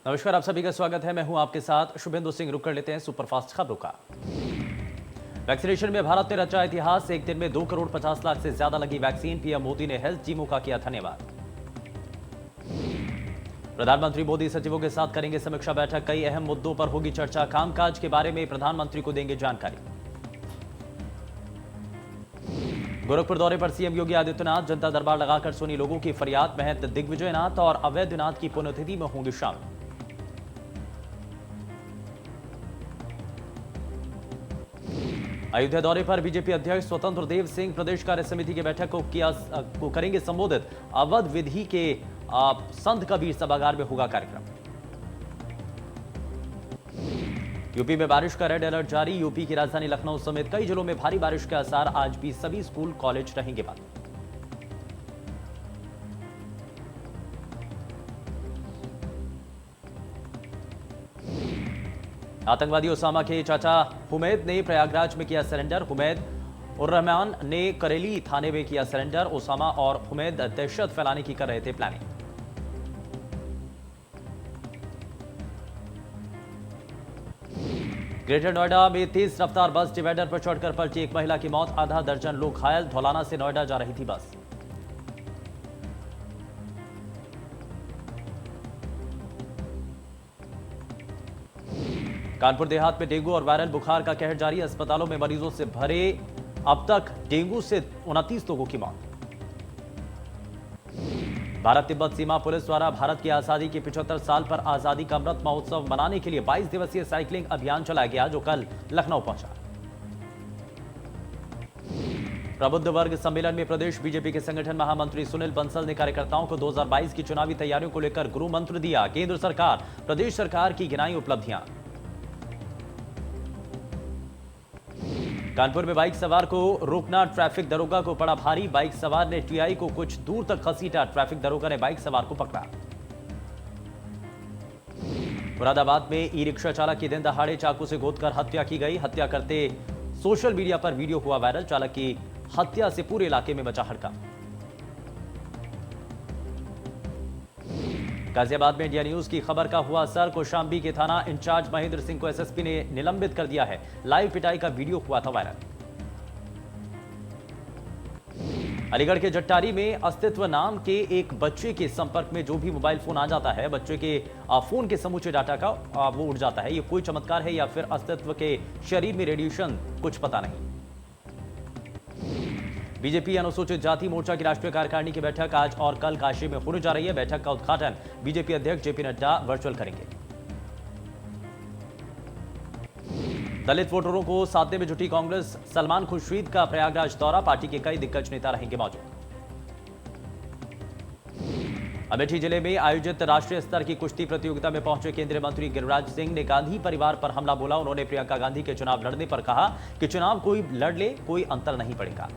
नमस्कार, आप सभी का स्वागत है। मैं हूं आपके साथ शुभेंदु सिंह। रुक कर लेते हैं सुपरफास्ट खबरों का। वैक्सीनेशन में भारत ने रचा इतिहास। एक दिन में 2 करोड़ 50 लाख से ज्यादा लगी वैक्सीन। पीएम मोदी ने हेल्थ टीमों का किया धन्यवाद। प्रधानमंत्री मोदी सचिवों के साथ करेंगे समीक्षा बैठक। कई अहम मुद्दों पर होगी चर्चा। कामकाज के बारे में प्रधानमंत्री को देंगे जानकारी। गोरखपुर दौरे पर सीएम योगी आदित्यनाथ जनता दरबार लगाकर सुनी लोगों की फरियाद। महंत दिग्विजयनाथ और अवैधनाथ की पुण्यतिथि में होंगे शामिल। अयोध्या दौरे पर बीजेपी अध्यक्ष स्वतंत्र देव सिंह प्रदेश कार्य समिति की बैठक को करेंगे संबोधित। अवध विधि के संत कबीर सभागार में होगा कार्यक्रम। यूपी में बारिश का रेड अलर्ट जारी। यूपी की राजधानी लखनऊ समेत कई जिलों में भारी बारिश के आसार। आज भी सभी स्कूल कॉलेज रहेंगे बंद। आतंकवादी ओसामा के चाचा हुमैद ने प्रयागराज में किया सरेंडर। हुमैद उर रहमान ने करेली थाने में किया सरेंडर। ओसामा और हुमैद दहशत फैलाने की कर रहे थे प्लानिंग। ग्रेटर नोएडा में तेज रफ्तार बस डिवाइडर पर चढ़कर पलटी। एक महिला की मौत, आधा दर्जन लोग घायल। धौलाना से नोएडा जा रही थी बस। कानपुर देहात में डेंगू और वायरल बुखार का कहर जारी। अस्पतालों में मरीजों से भरे। अब तक डेंगू से 29 लोगों की मौत। भारत तिब्बत सीमा पुलिस द्वारा भारत की आजादी के 75 साल पर आजादी का अमृत महोत्सव मनाने के लिए 22 दिवसीय साइकिलिंग अभियान चलाया गया, जो कल लखनऊ पहुंचा। प्रबुद्ध वर्ग सम्मेलन में प्रदेश बीजेपी के संगठन महामंत्री सुनील बंसल ने कार्यकर्ताओं को 2022 की चुनावी तैयारियों को लेकर गुरु मंत्र दिया। केंद्र सरकार, प्रदेश सरकार की गिनाई उपलब्धियां। कानपुर में बाइक सवार को रोकना ट्रैफिक दरोगा को पड़ा भारी। बाइक सवार ने टीआई को कुछ दूर तक घसीटा। ट्रैफिक दरोगा ने बाइक सवार को पकड़ा। मुरादाबाद में ई रिक्शा चालक की दिन दहाड़े चाकू से गोदकर हत्या की गई। हत्या करते सोशल मीडिया पर वीडियो हुआ वायरल। चालक की हत्या से पूरे इलाके में मचा हड़कंप। गाजियाबाद में इंडिया न्यूज की खबर का हुआ असर। कौशांबी के थाना इंचार्ज महेंद्र सिंह को एसएसपी ने निलंबित कर दिया है। लाइव पिटाई का वीडियो हुआ था वायरल। अलीगढ़ के जट्टारी में अस्तित्व नाम के एक बच्चे के संपर्क में जो भी मोबाइल फोन आ जाता है, बच्चे के फोन के समूचे डाटा का वो उड़ जाता है। ये कोई चमत्कार है या फिर अस्तित्व के शरीर में रेडिएशन, कुछ पता नहीं। बीजेपी अनुसूचित जाति मोर्चा की राष्ट्रीय कार्यकारिणी की बैठक आज और कल काशी में होने जा रही है। बैठक का उद्घाटन बीजेपी अध्यक्ष जेपी नड्डा वर्चुअल करेंगे। दलित वोटरों को साधने में जुटी कांग्रेस। सलमान खुर्शीद का प्रयागराज दौरा। पार्टी के कई दिग्गज नेता रहेंगे मौजूद। अमेठी जिले में आयोजित राष्ट्रीय स्तर की कुश्ती प्रतियोगिता में पहुंचे केंद्रीय मंत्री गिरिराज सिंह ने गांधी परिवार पर हमला बोला। उन्होंने प्रियंका गांधी के चुनाव लड़ने पर कहा कि चुनाव कोई लड़ ले, कोई अंतर नहीं पड़ेगा।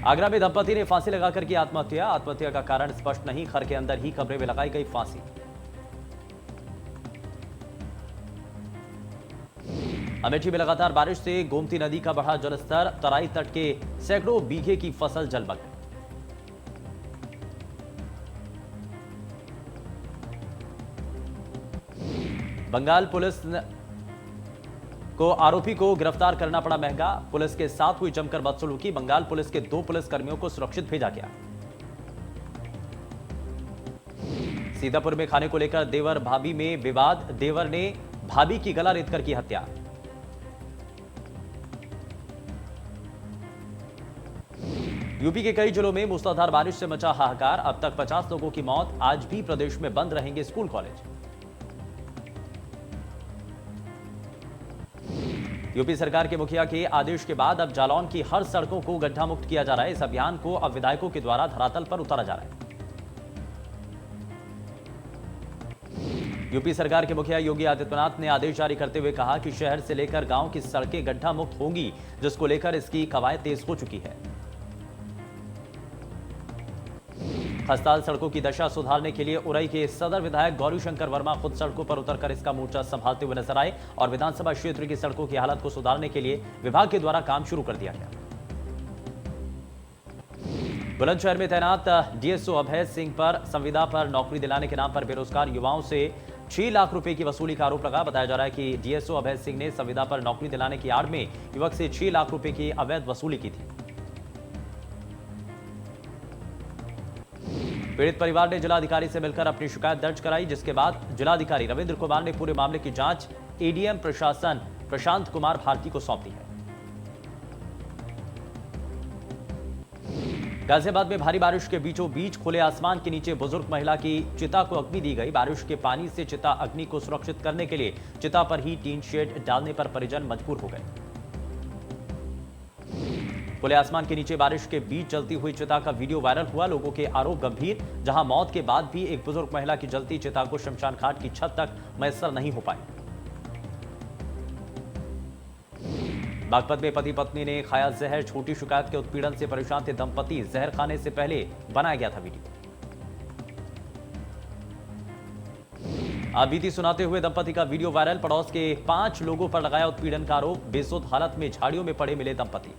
आगरा में दंपति ने फांसी लगाकर की आत्महत्या। आत्महत्या का कारण स्पष्ट नहीं। घर के अंदर ही कमरे में लगाई गई फांसी। अमेठी में लगातार बारिश से गोमती नदी का बढ़ा जलस्तर। तराई तट के सैकड़ों बीघे की फसल जलमग्न। बंगाल पुलिस को आरोपी को गिरफ्तार करना पड़ा महंगा। पुलिस के साथ हुई जमकर बदसलूकी। बंगाल पुलिस के 2 पुलिसकर्मियों को सुरक्षित भेजा गया। सीतापुर में खाने को लेकर देवर भाभी में विवाद। देवर ने भाभी की गला रेतकर की हत्या। यूपी के कई जिलों में मूसलाधार बारिश से मचा हाहाकार। अब तक 50 लोगों की मौत। आज भी प्रदेश में बंद रहेंगे स्कूल कॉलेज। यूपी सरकार के मुखिया के आदेश के बाद अब जालौन की हर सड़कों को गड्ढा मुक्त किया जा रहा है। इस अभियान को अब विधायकों के द्वारा धरातल पर उतारा जा रहा है। यूपी सरकार के मुखिया योगी आदित्यनाथ ने आदेश जारी करते हुए कहा कि शहर से लेकर गांव की सड़कें गड्ढा मुक्त होंगी, जिसको लेकर इसकी कवायद तेज हो चुकी है। खस्ताल सड़कों की दशा सुधारने के लिए उरई के सदर विधायक गौरीशंकर वर्मा खुद सड़कों पर उतरकर इसका मोर्चा संभालते हुए नजर आए और विधानसभा क्षेत्र की सड़कों की हालत को सुधारने के लिए विभाग के द्वारा काम शुरू कर दिया गया। बुलंदशहर में तैनात डीएसओ अभय सिंह पर संविदा पर नौकरी दिलाने के नाम पर बेरोजगार युवाओं से 6 लाख रुपए की वसूली का आरोप लगा। बताया जा रहा है कि डीएसओ अभय सिंह ने संविदा पर नौकरी दिलाने की आड़ में युवक से 6 लाख रुपए की अवैध वसूली की थी। पीड़ित परिवार ने जिलाधिकारी से मिलकर अपनी शिकायत दर्ज कराई, जिसके बाद जिलाधिकारी रविंद्र कुमार ने पूरे मामले की जांच एडीएम प्रशासन प्रशांत कुमार भारती को सौंप दी है। गाजियाबाद में भारी बारिश के बीचों बीच खुले आसमान के नीचे बुजुर्ग महिला की चिता को अग्नि दी गई। बारिश के पानी से चिता अग्नि को सुरक्षित करने के लिए चिता पर ही टीन शेड डालने पर परिजन मजबूर हो गए। खुले आसमान के नीचे बारिश के बीच जलती हुई चिता का वीडियो वायरल हुआ। लोगों के आरोप गंभीर, जहां मौत के बाद भी एक बुजुर्ग महिला की जलती चिता को शमशान घाट की छत तक मैसर नहीं हो पाई। बागपत में पति पत्नी ने खाया जहर, छोटी शिकायत के उत्पीड़न से परेशान थे दंपति। जहर खाने से पहले बनाया गया था वीडियो। आप बीती सुनाते हुए दंपति का वीडियो वायरल। पड़ोस के 5 लोगों पर लगाया उत्पीड़न का आरोप। बेसुध हालत में झाड़ियों में पड़े मिले दंपति।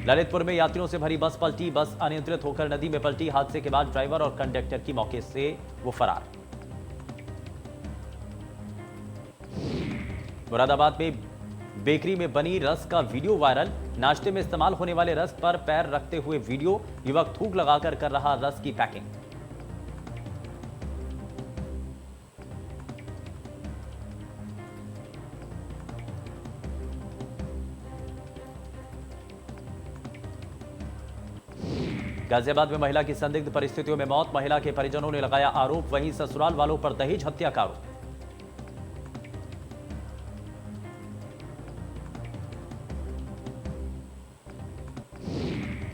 ललितपुर में यात्रियों से भरी बस पलटी। बस अनियंत्रित होकर नदी में पलटी। हादसे के बाद ड्राइवर और कंडक्टर की मौके से वो फरार। मुरादाबाद में बेकरी में बनी रस का वीडियो वायरल। नाश्ते में इस्तेमाल होने वाले रस पर पैर रखते हुए वीडियो। युवक थूक लगाकर कर रहा रस की पैकिंग। गाजियाबाद में महिला की संदिग्ध परिस्थितियों में मौत। महिला के परिजनों ने लगाया आरोप। वहीं ससुराल वालों पर दहेज हत्या का आरोप।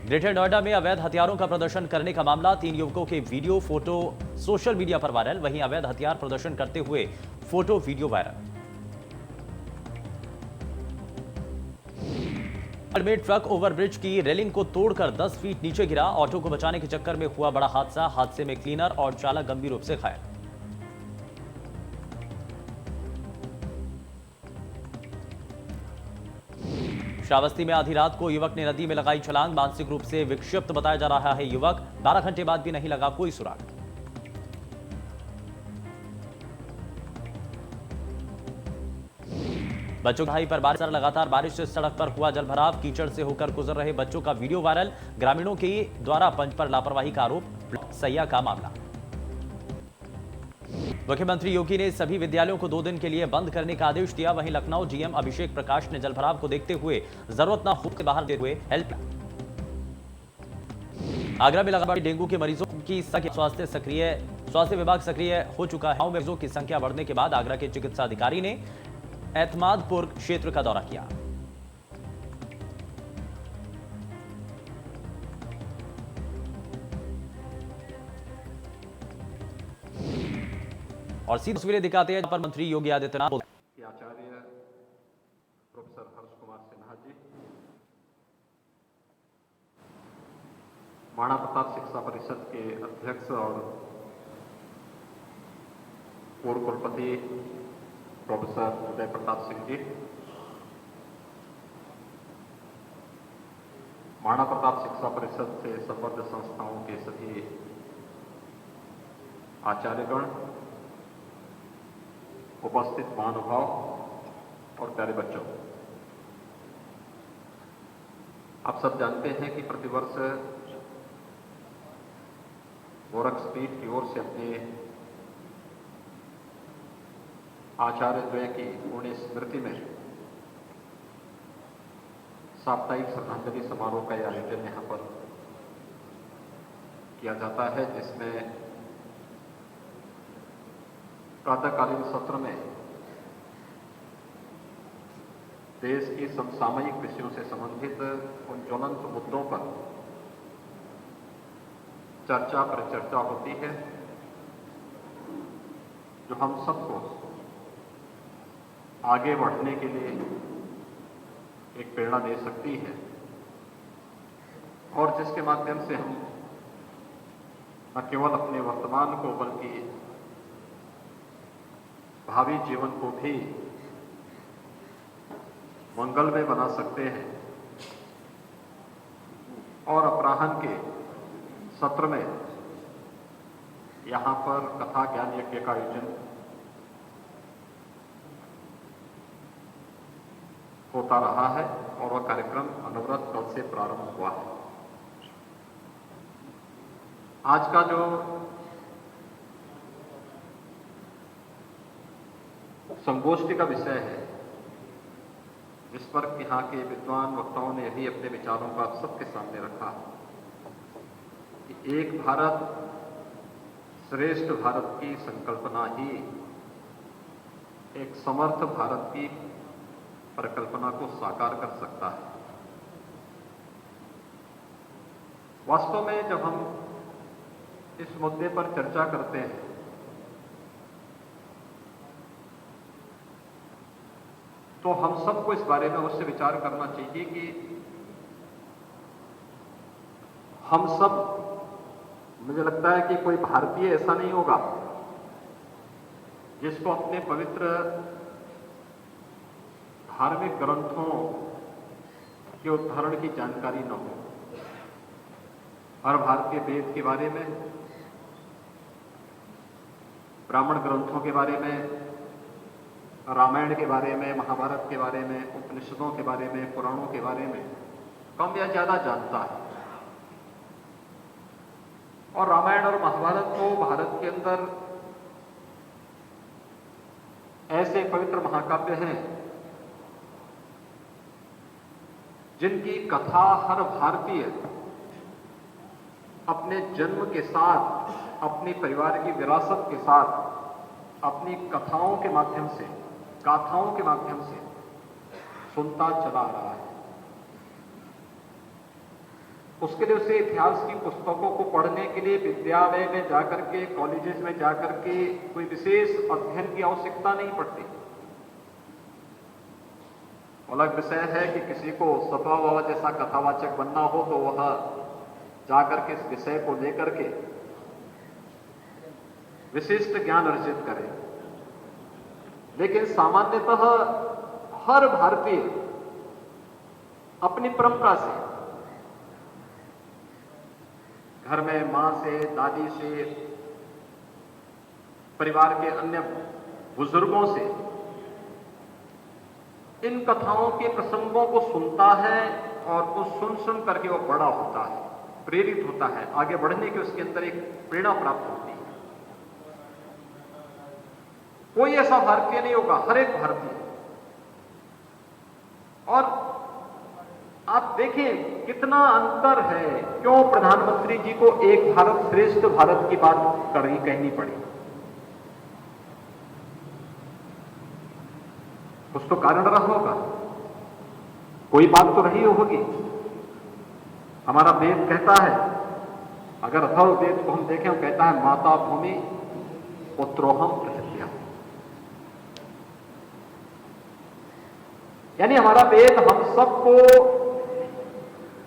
ग्रेटर नोएडा में अवैध हथियारों का प्रदर्शन करने का मामला। 3 युवकों के वीडियो फोटो सोशल मीडिया पर वायरल। वहीं अवैध हथियार प्रदर्शन करते हुए फोटो वीडियो वायरल। में ट्रक ओवरब्रिज की रेलिंग को तोड़कर 10 फीट नीचे गिरा। ऑटो को बचाने के चक्कर में हुआ बड़ा हादसा। हादसे में क्लीनर और चालक गंभीर रूप से घायल। श्रावस्ती में आधी रात को युवक ने नदी में लगाई छलांग। मानसिक रूप से विक्षिप्त बताया जा रहा है युवक। 12 घंटे बाद भी नहीं लगा कोई सुराग। बच्चों की पढ़ाई पर बारिश। लगातार बारिश से सड़क पर हुआ जलभराव। कीचड़ से होकर गुजर रहे बच्चों का वीडियो वायरल। ग्रामीणों के द्वारा पंच पर लापरवाही का आरोप। सैया का मामला। मुख्यमंत्री योगी ने सभी विद्यालयों को 2 दिन के लिए बंद करने का आदेश दिया। वहीं लखनऊ जीएम अभिषेक प्रकाश ने जलभराव को देखते हुए जरूरत न हो के बाहर देते हुए हेल्प। आगरा में लगातार डेंगू के मरीजों की स्वास्थ्य विभाग सक्रिय हो चुका है। मरीजों की संख्या बढ़ने के बाद आगरा के चिकित्सा अधिकारी ने एतमादपुर क्षेत्र का दौरा किया। और सीधी तस्वीरें दिखाते हैं जहां पर मंत्री योगी आदित्यनाथ आचार्य प्रोफेसर हर्ष कुमार सिन्हा जी, माणा प्रताप शिक्षा परिषद के अध्यक्ष और पूर्व कुलपति प्रोफेसर उदय प्रताप सिंह जी, माणा प्रताप शिक्षा परिषद से संबद्ध संस्थाओं के सभी आचार्यगण, उपस्थित महानुभाव और प्यारे बच्चों, आप सब जानते हैं कि प्रतिवर्ष गोरक्षपीठ की ओर से अपने आचार्यद्वय की पुण्य स्मृति में साप्ताहिक श्रद्धांजलि समारोह का आयोजन यहाँ पर किया जाता है, जिसमें प्रातःकालीन सत्र में देश की समसामयिक विषयों से संबंधित उन ज्वलंत मुद्दों पर चर्चा परिचर्चा होती है, जो हम सबको आगे बढ़ने के लिए एक प्रेरणा दे सकती है और जिसके माध्यम से हम न केवल अपने वर्तमान को बल्कि भावी जीवन को भी मंगलमय बना सकते हैं। और अपराह्न के सत्र में यहाँ पर कथा ज्ञान यज्ञ का आयोजन होता रहा है और वह कार्यक्रम अनवरत कल से प्रारंभ हुआ है। आज का जो संगोष्ठी का विषय है, जिस पर यहाँ के विद्वान वक्ताओं ने यही अपने विचारों का सबके सामने रखा कि एक भारत श्रेष्ठ भारत की संकल्पना ही एक समर्थ भारत की परिकल्पना को साकार कर सकता है। वास्तव में जब हम इस मुद्दे पर चर्चा करते हैं तो हम सबको इस बारे में अवश्य विचार करना चाहिए कि हम सब, मुझे लगता है कि कोई भारतीय ऐसा नहीं होगा जिसको अपने पवित्र धार्मिक ग्रंथों के उद्धारण की जानकारी न हो। हर भारतीय वेद के बारे में, ब्राह्मण ग्रंथों के बारे में, रामायण के बारे में, महाभारत के बारे में, उपनिषदों के बारे में, पुराणों के बारे में कम या ज्यादा जानता है। और रामायण और महाभारत को भारत के अंदर ऐसे पवित्र महाकाव्य हैं जिनकी कथा हर भारतीय अपने जन्म के साथ, अपनी परिवार की विरासत के साथ, अपनी कथाओं के माध्यम से, गाथाओं के माध्यम से सुनता चला आ रहा है। उसके लिए उसे इतिहास की पुस्तकों को पढ़ने के लिए विद्यालय में जाकर के, कॉलेजेस में जाकर के कोई विशेष अध्ययन की आवश्यकता नहीं पड़ती। अलग विषय है कि किसी को सपा बाबा जैसा कथावाचक बनना हो तो वह जाकर के इस विषय को लेकर के विशिष्ट ज्ञान अर्जित करे। लेकिन सामान्यतः हर भारतीय अपनी परंपरा से, घर में मां से, दादी से, परिवार के अन्य बुजुर्गों से इन कथाओं के प्रसंगों को सुनता है और उस सुन करके वो बड़ा होता है, प्रेरित होता है, आगे बढ़ने की उसके अंदर एक प्रेरणा प्राप्त होती है। कोई ऐसा भारतीय नहीं होगा, हर एक भारतीय। और आप देखें कितना अंतर है, क्यों प्रधानमंत्री जी को एक भारत श्रेष्ठ भारत की बात कहनी पड़ी। कुछ तो कारण रहा होगा, कोई बात तो रही होगी। हमारा वेद कहता है, अगर अथर्ववेद को हम देखें, वो कहता है माता भूमि पुत्रोहम प्रसिद्ध्या। यानी हमारा वेद हम सबको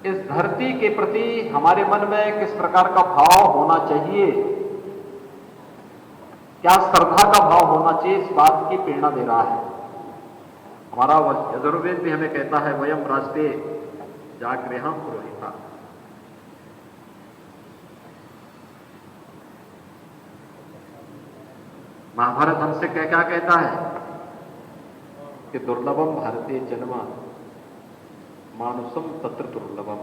इस धरती के प्रति हमारे मन में किस प्रकार का भाव होना चाहिए, क्या श्रद्धा का भाव होना चाहिए, इस बात की प्रेरणा दे रहा है। हमारा यजुर्वेद भी हमें कहता है वयम रास्ते जागृहम पुरोहिता। महाभारत हमसे क्या कहता है कि दुर्लभम भारतीय जन्म मानुषम तत्र दुर्लभम।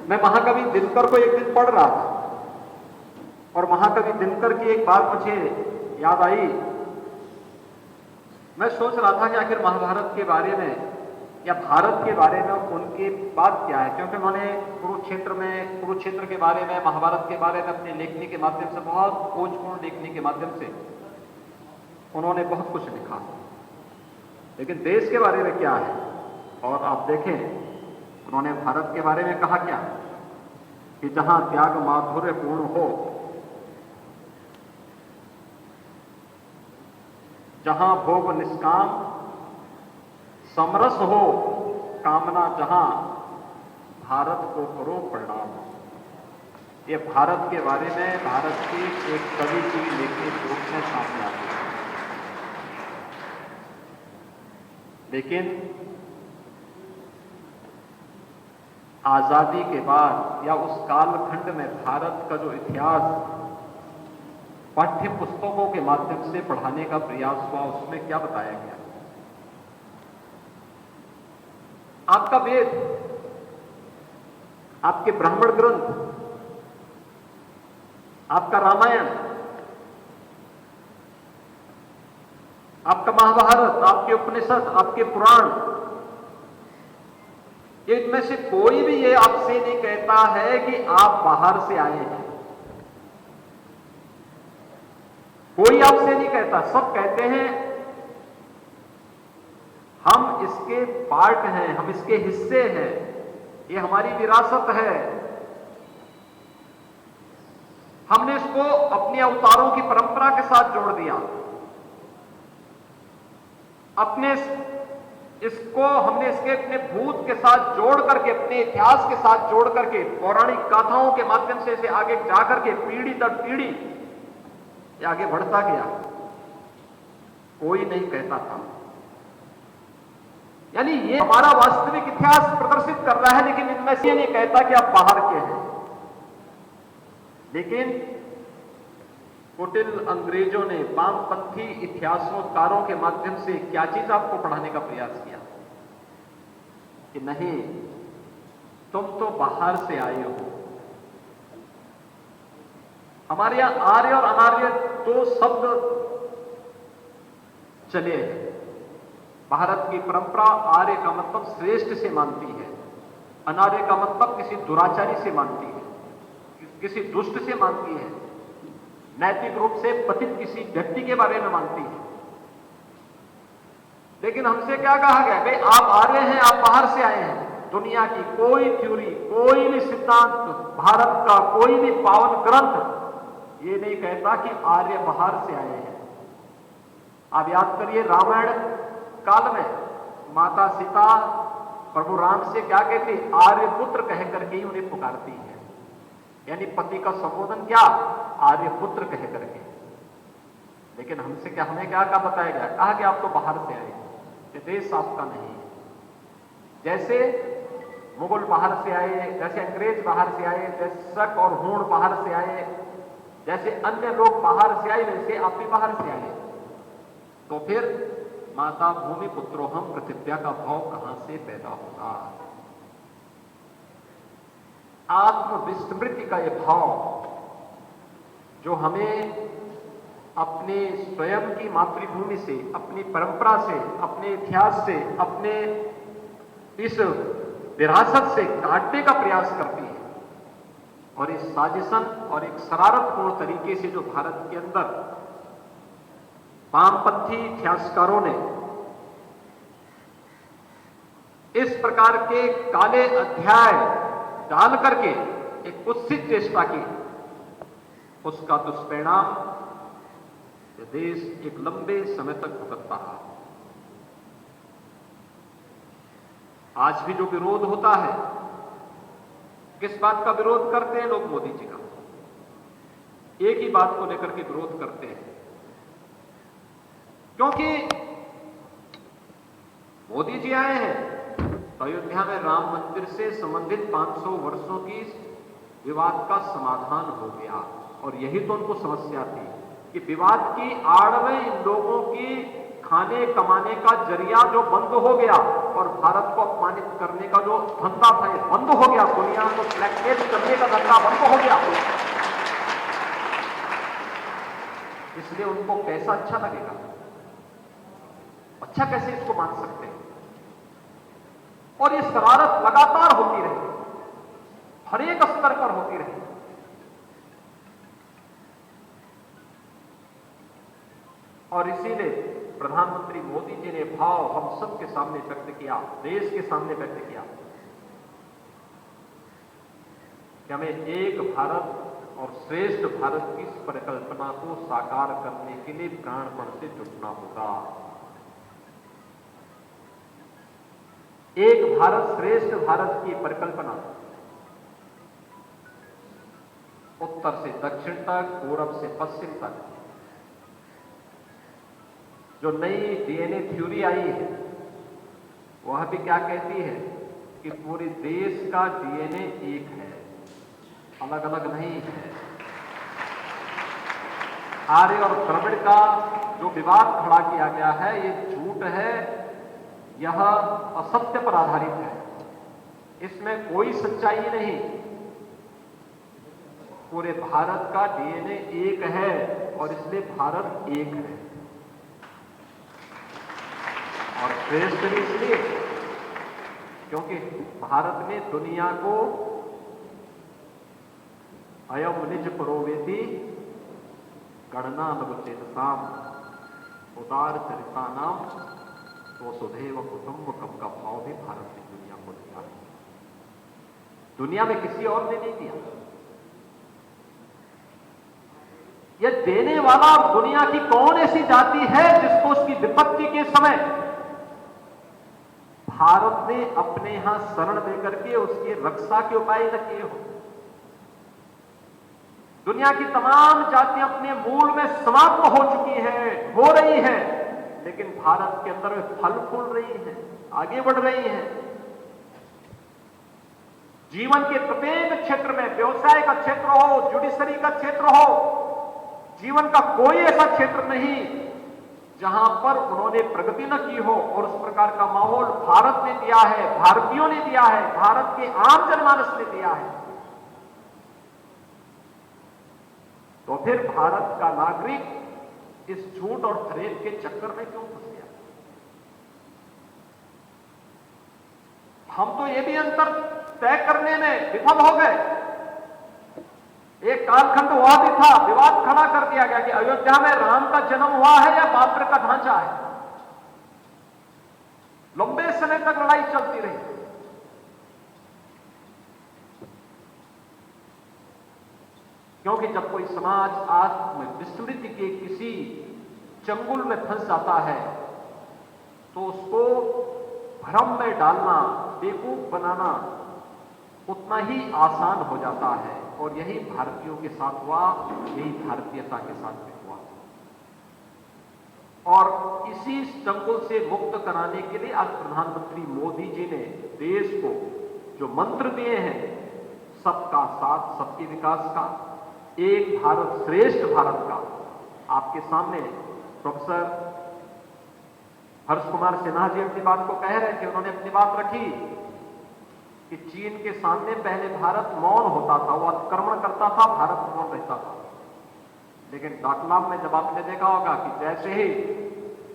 मैं महाकवि दिनकर को एक दिन पढ़ रहा था और महाकवि दिनकर की एक बात मुझे याद आई। मैं सोच रहा था कि आखिर महाभारत के बारे में या भारत के बारे में उनकी बात क्या है, क्योंकि उन्होंने कुरुक्षेत्र के बारे में, महाभारत के बारे में अपनी लेखनी के माध्यम से, बहुत खोजपूर्ण लेखनी के माध्यम से उन्होंने बहुत कुछ लिखा। लेकिन देश के बारे में क्या है, और आप देखें उन्होंने भारत के बारे में कहा क्या कि जहां त्याग माधुर्य पूर्ण हो, जहां भोग निष्काम समरस हो, कामना जहां भारत को करो प्रणाम। ये भारत के बारे में भारत की एक कवि की लेखनी रूप में सामने आती है। लेकिन आजादी के बाद या उस कालखंड में भारत का जो इतिहास पाठ्य पुस्तकों के माध्यम से पढ़ाने का प्रयास हुआ, उसमें क्या बताया गया? आपका वेद, आपके ब्राह्मण ग्रंथ, आपका रामायण, आपका महाभारत, आपके उपनिषद, आपके पुराण, इनमें से कोई भी ये आपसे नहीं कहता है कि आप बाहर से आए हैं। कोई आपसे नहीं कहता, सब कहते हैं हम इसके पार्ट हैं, हम इसके हिस्से हैं, ये हमारी विरासत है। हमने इसको अपने अवतारों की परंपरा के साथ जोड़ दिया, हमने इसके अपने भूत के साथ जोड़ करके, अपने इतिहास के साथ जोड़ करके, पौराणिक गाथाओं के माध्यम से इसे आगे जाकर के पीढ़ी दर पीढ़ी ये आगे बढ़ता गया। कोई नहीं कहता था। यानी ये हमारा वास्तविक इतिहास प्रदर्शित कर रहा है, लेकिन इनमें से नहीं कहता कि आप बाहर के हैं। लेकिन कुटिल अंग्रेजों ने वामपंथी इतिहासकारों के माध्यम से क्या चीज आपको पढ़ाने का प्रयास किया कि नहीं, तुम तो बाहर से आए हो। हमारे यहां आर्य और अनार्य दो शब्द चले हैं। भारत की परंपरा आर्य का मतलब श्रेष्ठ से मानती है, अनार्य का मतलब किसी दुराचारी से मानती है, किसी दुष्ट से मानती है, नैतिक रूप से पतित किसी व्यक्ति के बारे में मानती है। लेकिन हमसे क्या कहा गया? भाई आप आर्य हैं, आप बाहर से आए हैं। दुनिया की कोई थ्योरी, कोई भी सिद्धांत, भारत का कोई भी पावन ग्रंथ ये नहीं कहता कि आर्य बाहर से आए हैं। आप याद करिए, रामायण काल में माता सीता प्रभु राम से क्या कहती? आर्यपुत्र कह करके ही उन्हें पुकारती है। यानी पति का संबोधन क्या? आर्यपुत्र कह करके। लेकिन हमसे क्या, हमें क्या कहा बताया गया? कहा कि आप तो बाहर से आए, ये देश आपका नहीं है। जैसे मुगल बाहर से आए, जैसे अंग्रेज बाहर से आए, जैसे शक और हूण बाहर से आए, जैसे अन्य लोग बाहर से आए, वैसे आप भी बाहर से आए। तो फिर माता भूमि पुत्रोहम पृथिव्या का भाव कहां से पैदा होगा? आत्मविस्मृति का यह भाव जो हमें अपने स्वयं की मातृभूमि से, अपनी परंपरा से, अपने इतिहास से, अपने इस विरासत से काटने का प्रयास करती है, और इस साजिशन और एक शरारतपूर्ण तरीके से जो भारत के अंदर वामपंथी इतिहासकारों ने इस प्रकार के काले अध्याय डाल करके एक कुत्सित चेष्टा की, उसका दुष्परिणाम देश एक लंबे समय तक भुगतता रहा। आज भी जो विरोध होता है, किस बात का विरोध करते हैं लोग? मोदी जी का। एक ही बात को लेकर के विरोध करते हैं, क्योंकि मोदी जी आए हैं तो अयोध्या में राम मंदिर से संबंधित 500 वर्षों की विवाद का समाधान हो गया। और यही तो उनको समस्या थी कि विवाद की आड़ में इन लोगों की खाने कमाने का जरिया जो बंद हो गया और भारत को अपमानित करने का जो धंधा था ये बंद हो गया, दुनिया को ब्लैकमेल करने का धंधा बंद हो गया। इसलिए उनको कैसा अच्छा लगेगा? अच्छा कैसे इसको मान सकते हैं? और ये शरारत लगातार होती रही, हर एक स्तर पर होती रही। और इसीलिए प्रधानमंत्री मोदी जी ने भाव हम सबके सामने व्यक्त किया, देश के सामने व्यक्त किया कि हमें एक भारत और श्रेष्ठ भारत की इस परिकल्पना को साकार करने के लिए प्राणपण से जुटना होगा। एक भारत श्रेष्ठ भारत की परिकल्पना उत्तर से दक्षिण तक, पूरब से पश्चिम तक जो नई डीएनए थ्योरी आई है, वह भी क्या कहती है कि पूरे देश का डीएनए एक है, अलग अलग नहीं है। आर्य और द्रविड़ का जो विवाद खड़ा किया गया है ये झूठ है, यह असत्य पर आधारित है, इसमें कोई सच्चाई नहीं। पूरे भारत का डीएनए एक है और इसलिए भारत एक है। और श्रेष्ठ भी इसलिए क्योंकि भारत ने दुनिया को अयम निज परोवेति गणना नवचेतसाम उदार चरिता नाम तो सुधैव कुटुंबकम का भाव भी भारत ने दुनिया को दिया है। दुनिया में किसी और ने नहीं दिया। यह देने वाला दुनिया की कौन ऐसी जाति है जिसको उसकी विपत्ति के समय भारत ने अपने यहां शरण देकर के उसकी रक्षा के उपाय न किए हो। दुनिया की तमाम जातियां अपने मूल में समाप्त हो चुकी हैं, हो रही हैं, लेकिन भारत के अंदर वे फल फूल रही हैं, आगे बढ़ रही हैं। जीवन के प्रत्येक क्षेत्र में, व्यवसाय का क्षेत्र हो, जुडिशरी का क्षेत्र हो, जीवन का कोई ऐसा क्षेत्र नहीं जहां पर उन्होंने प्रगति न की हो। और उस प्रकार का माहौल भारत ने दिया है, भारतीयों ने दिया है, भारत के आम जनमानस ने दिया है। तो फिर भारत का नागरिक इस झूठ और फरेब के चक्कर में क्यों फंस गया? हम तो ये भी अंतर तय करने में विफल हो गए। एक कालखंड हुआ भी था, विवाद खड़ा कर दिया गया कि अयोध्या में राम का जन्म हुआ है या बाबर का ढांचा है। लंबे समय तक लड़ाई चलती रही। क्योंकि जब कोई समाज आत्म विस्मृति के किसी चंगुल में फंस जाता है तो उसको भ्रम में डालना, बेवकूफ बनाना उतना ही आसान हो जाता है। और यही भारतीयों के साथ हुआ, यही भारतीयता के साथ भी हुआ। और इसी चंगुल से मुक्त कराने के लिए आज प्रधानमंत्री मोदी जी ने देश को जो मंत्र दिए हैं, सबका साथ सबके विकास का, एक भारत श्रेष्ठ भारत का, आपके सामने प्रोफेसर हर्ष कुमार सिन्हा जी अपनी बात को कह रहे थे। उन्होंने अपनी बात रखी कि चीन के सामने पहले भारत मौन होता था, वो आक्रमण करता था, भारत मौन रहता था। लेकिन डोकलाम में जब आपने देखा होगा कि जैसे ही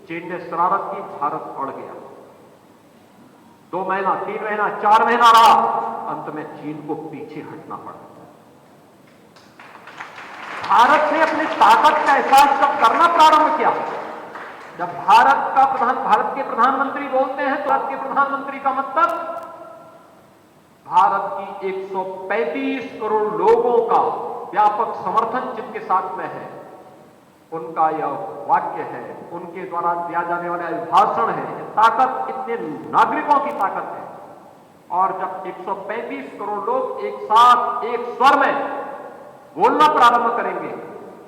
चीन ने शरारत की, भारत अड़ गया। 2 महीना, 3 महीना, 4 महीना रहा, अंत में चीन को पीछे हटना पड़ा। भारत ने अपनी ताकत का एहसास जब करना प्रारंभ किया, जब भारत के प्रधानमंत्री बोलते हैं तो भारत के प्रधानमंत्री का मतलब भारत की 135 करोड़ लोगों का व्यापक समर्थन जिनके साथ में है, उनका यह वाक्य है, उनके द्वारा दिया जाने वाला भाषण है। ताकत इतने नागरिकों की ताकत है। और जब 135 करोड़ लोग एक साथ एक स्वर में बोलना प्रारंभ करेंगे,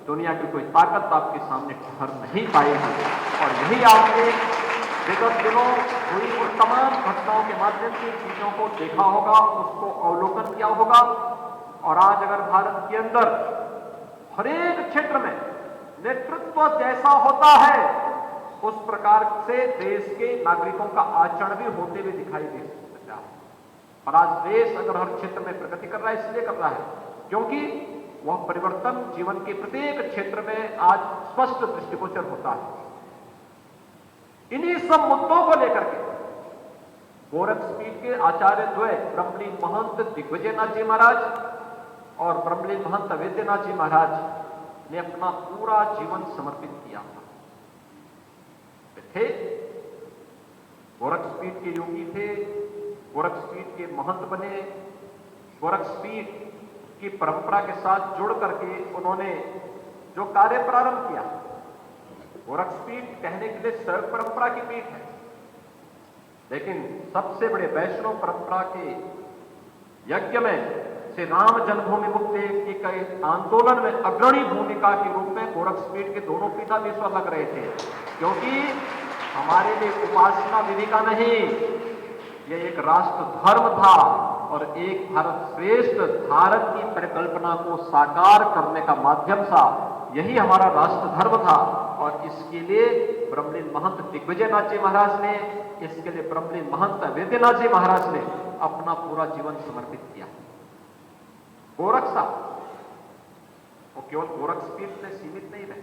दुनिया की कोई ताकत आपके सामने ठहर नहीं पाएगी। और यही आपने विगत दिनों हुई उन तमाम घटनाओं के माध्यम से चीजों को देखा होगा, उसको अवलोकन किया होगा। और आज अगर भारत के अंदर हर एक क्षेत्र में नेतृत्व जैसा होता है, उस प्रकार से देश के नागरिकों का आचरण भी होते हुए दिखाई दे सकता है। और आज देश अगर हर क्षेत्र में प्रगति कर रहा है, इसलिए कर रहा है क्योंकि वह परिवर्तन जीवन के प्रत्येक क्षेत्र में आज स्पष्ट दृष्टिगोचर होता है। इन्हीं सब मुद्दों को लेकर के गोरखपीठ के आचार्य द्वय ब्रह्मलीन महंत दिग्विजयनाथ जी महाराज और ब्रह्मलीन महंत अवेद्यनाथ जी महाराज ने अपना पूरा जीवन समर्पित किया थे। गोरखपीठ के योगी थे, गोरखपीठ के महंत बने, गोरखपीठ की परंपरा के साथ जुड़ करके उन्होंने जो कार्य प्रारंभ किया। गोरखपीठ कहने के लिए शैव परंपरा की पीठ है, लेकिन सबसे बड़े वैष्णव परंपरा के यज्ञ में श्री राम जन्मभूमि मुक्ति के आंदोलन में अग्रणी भूमिका के रूप में गोरखपीठ के दोनों पीठाधीश्वर लग रहे थे। क्योंकि हमारे लिए उपासना विधि का नहीं, यह एक राष्ट्र धर्म था और एक भारत श्रेष्ठ भारत की परिकल्पना को साकार करने का माध्यम था। यही हमारा राष्ट्र धर्म था और इसके लिए ब्रह्मलीन महंत दिग्विजयनाथ जी महाराज ने, इसके लिए ब्रह्मलीन महंत वेद्यनाथ जी महाराज ने अपना पूरा जीवन समर्पित किया। गोरख साहब वो केवल गोरखपीठ में सीमित नहीं रहे।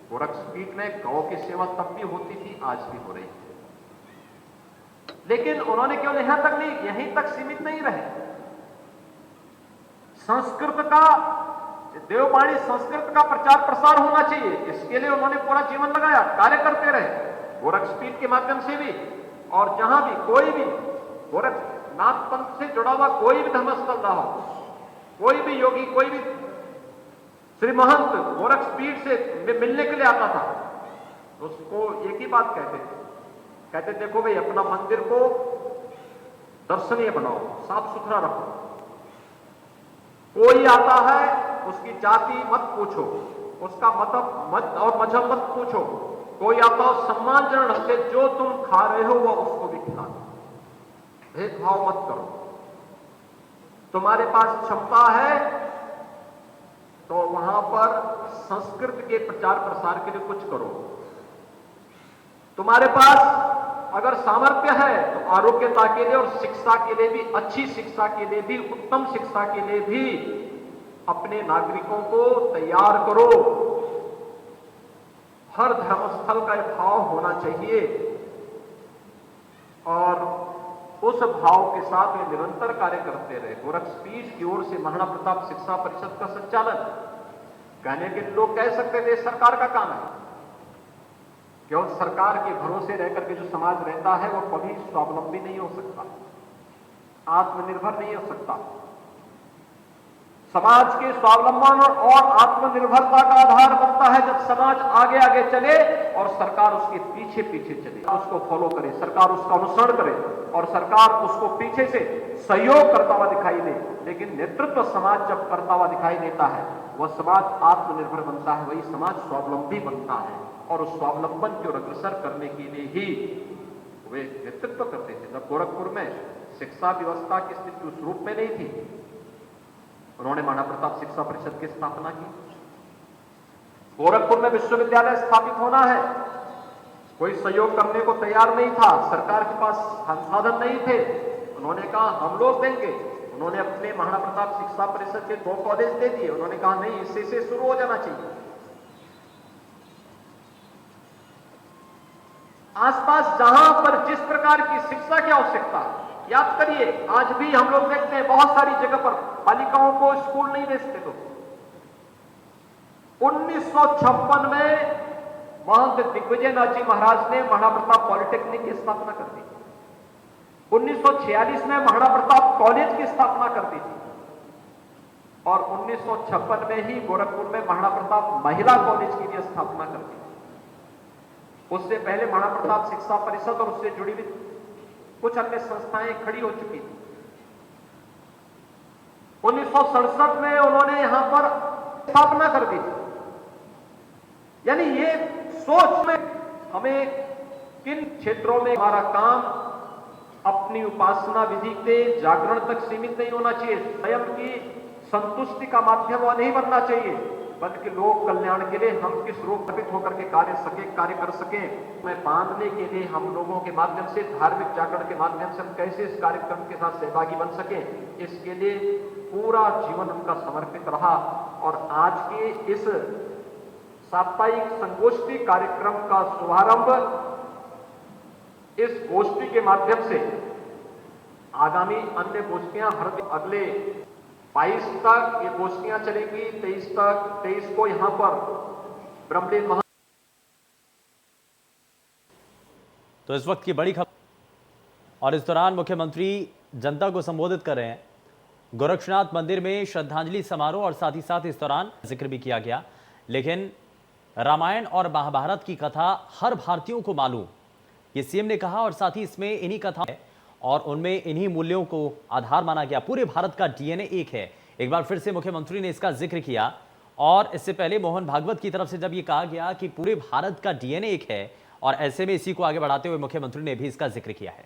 गोरखपीठ में गौ की सेवा तब भी होती थी, आज भी हो रही है, लेकिन उन्होंने केवल यहां तक नहीं, यहीं तक सीमित नहीं रहे। संस्कृत का, देववाणी संस्कृत का प्रचार प्रसार होना चाहिए, इसके लिए उन्होंने पूरा जीवन लगाया, कार्य करते रहे, गोरखपीठ के माध्यम से भी। और जहां भी कोई भी गोरखनाथ पंथ से जुड़ा हुआ कोई भी धर्मस्थल रहा हो, कोई भी योगी, कोई भी श्री महंत गोरखपीठ से मिलने के लिए आता था, तो उसको एक ही बात कहते देखो भाई, अपना मंदिर को दर्शनीय बनाओ, साफ सुथरा रखो। कोई आता है उसकी जाति मत पूछो, उसका मत और मजहब मत पूछो। कोई आता हो सम्मानजनक ढंग से, जो तुम खा रहे हो वो उसको भी खिला दो, भेदभाव मत करो। तुम्हारे पास क्षमता है तो वहां पर संस्कृत के प्रचार प्रसार के लिए कुछ करो। तुम्हारे पास अगर सामर्थ्य है तो आरोग्यता के लिए और शिक्षा के लिए भी, अच्छी शिक्षा के लिए भी, उत्तम शिक्षा के लिए भी अपने नागरिकों को तैयार करो। हर धर्मस्थल का यह भाव होना चाहिए और उस भाव के साथ वे निरंतर कार्य करते रहे। गोरखपीठ की ओर से महाराणा प्रताप शिक्षा परिषद का संचालन, कहने के लोग कह सकते थे सरकार का काम है, केवल सरकार के भरोसे रहकर के जो समाज रहता है वो कभी स्वावलंबी नहीं हो सकता, आत्मनिर्भर नहीं हो सकता। समाज के स्वावलंबन और आत्मनिर्भरता का आधार बनता है जब समाज आगे आगे चले और सरकार उसके पीछे पीछे चले, उसको फॉलो करे, सरकार उसका अनुसरण करे और सरकार उसको पीछे से सहयोग करता हुआ दिखाई दे। लेकिन नेतृत्व समाज जब करता हुआ दिखाई देता है, वह समाज आत्मनिर्भर बनता है, वही समाज स्वावलंबी बनता है और उस स्वावलंबन की ओर अग्रसर करने के लिए ही वे नेतृत्व करते थे। जब गोरखपुर में शिक्षा व्यवस्था की स्थिति उस रूप में नहीं थी, उन्होंने महाराणा प्रताप शिक्षा परिषद की स्थापना की। गोरखपुर में विश्वविद्यालय स्थापित होना है, कोई सहयोग करने को तैयार नहीं था, सरकार के पास संसाधन नहीं थे, उन्होंने कहा हम लोग देंगे। उन्होंने अपने महाराणा प्रताप शिक्षा परिषद के 2 कॉलेज दे दिए। उन्होंने कहा नहीं, इससे से शुरू हो जाना चाहिए। आसपास जहां पर जिस प्रकार की शिक्षा की आवश्यकता, याद करिए आज भी हम लोग देखते हैं बहुत सारी जगह पर बालिकाओं को स्कूल नहीं भेजते। तो 1956 में महंत दिग्विजयनाथ जी महाराज ने महाराणा प्रताप पॉलिटेक्निक की स्थापना कर दी। 1946 में महाराणा प्रताप कॉलेज की स्थापना कर दी थी और 1956 में ही गोरखपुर में महाराणा प्रताप महिला कॉलेज की भी स्थापना कर दी। उससे पहले महाराणा प्रताप शिक्षा परिषद और उससे जुड़ी हुई कुछ अन्य संस्थाएं खड़ी हो चुकी थी। 1967 में उन्होंने यहां पर स्थापना कर दी। यानी ये सोच में हमें किन क्षेत्रों में हमारा काम अपनी उपासना विधि के जागरण तक सीमित नहीं होना चाहिए, स्वयं की संतुष्टि का माध्यम वह नहीं बनना चाहिए, बल्कि लोक कल्याण के लिए हम किस रूप में होकर के कार्य कर सकें, मैं बांधने के लिए हम लोगों के माध्यम से, धार्मिक जागरण के माध्यम से हम कैसे इस कार्यक्रम के साथ सहभागी बन सकें, इसके लिए पूरा जीवन उनका समर्पित रहा। और आज के इस साप्ताहिक संगोष्ठी कार्यक्रम का शुभारंभ इस गोष्ठी के माध्यम से, आगामी अन्य गोष्ठियां हर अगले 22 तक ये गोष्ठियां चलेंगी, 23 को यहां पर ब्रह्मलीन महंत। तो इस वक्त की बड़ी खबर, और इस दौरान मुख्यमंत्री जनता को संबोधित कर रहे हैं। गोरक्षनाथ मंदिर में श्रद्धांजलि समारोह और साथ ही साथ इस दौरान जिक्र भी किया गया। लेकिन रामायण और महाभारत की कथा हर भारतीयों को मालूम, ये सीएम ने कहा, और साथ ही इसमें इन्हीं कथाओं और उनमें इन्हीं मूल्यों को आधार माना गया। पूरे भारत का डीएनए एक है। एक बार फिर से मुख्यमंत्री ने इसका जिक्र किया। और इससे पहले मोहन भागवत की तरफ से जब ये कहा गया कि पूरे भारत का डीएनए एक है, और ऐसे में इसी को आगे बढ़ाते हुए मुख्यमंत्री ने भी इसका जिक्र किया है।